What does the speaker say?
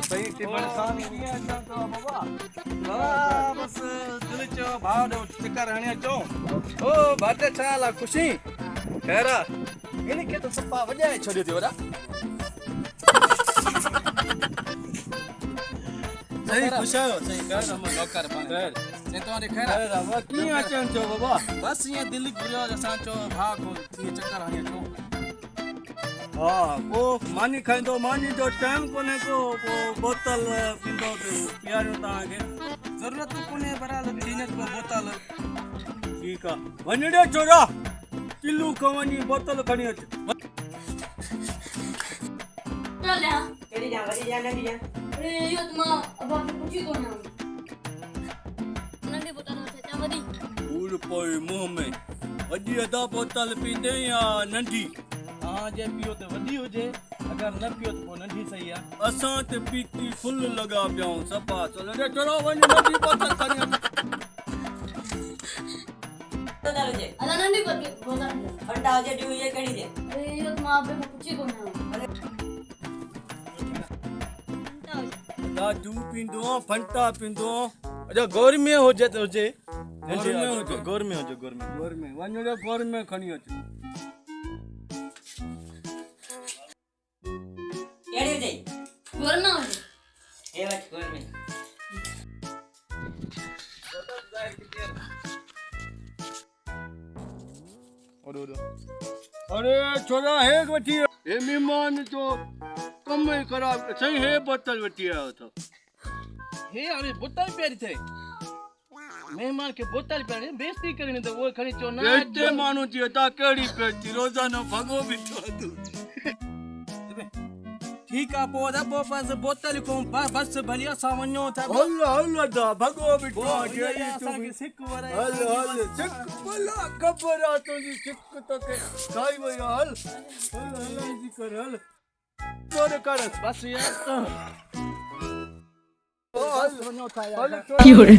सही टिबड़ खान नहीं अचा तो बाबा वाह बस दिल चो भाव दो चक्कर हणे अचो ओ बाटे छाला खुशी खैरा इनके तो सपा वजाए छोड़ियो थियो रा सही खुश आयो सही कर हम नौकर बन से तोरे खैरा बाबा की अचन छो बाबा बस ये दिल घुरियो असा चो भाव को ये चक्कर हणे अचो हाँ वो मानी खाइंदो मानी जो टाइम कोने को वो बोतल पिंदो पियारो ताके जरूरत कोने बराल पीने को बोतल ठीक है वनडे छोरा किलो खवनी बोतल खणी अच चल या केड़ी जा वडी जा नंदी जा अरे यो तुम अब आप पूछी को ना नंदी बोतल है चा वडी फूल पोई मुंह में वडी अदा बोतल पींदे या नंदी हाँ जे पियो तो वडी हो जे अगर न पियो तो नंढी सही है असां ते पीती फुल लगा पियाऊं सपा चल रे चलो वनी नंढी बोतल खणी तो दारू जे अदा नंदी बोतल फंटा जे जो ये केड़ी जे अरे यो तुम आप पूछी को ना दा जू पिंदो फंटा पिंदो अच्छा गौर में हो जे तो जे गौर में वनी रे गौर में खणी अच केड़ी जे गोर ना हो ए वच गोर में अरे छोरा है वठी हे मेहमान तो कम ही खराब सही है बोतल वठी आयो तो हे अरे बोतल पेरी थे मेहमान के बोतल पेरी बेइज्जती करनी तो वो खणी चो ना एते मानु थी ता केड़ी पेती रोजाना भगो बिठो तू ठीक आ पो दा पो पास बोतल को बस भलिया सावन्यो था हल दा भगो बिठो जेई तू के सिक वरा हल चिक बला खबरा तो जी चिक तो के खाई वई हल जी कर हल तोरे कर बस यार हल सावन्यो था यार हल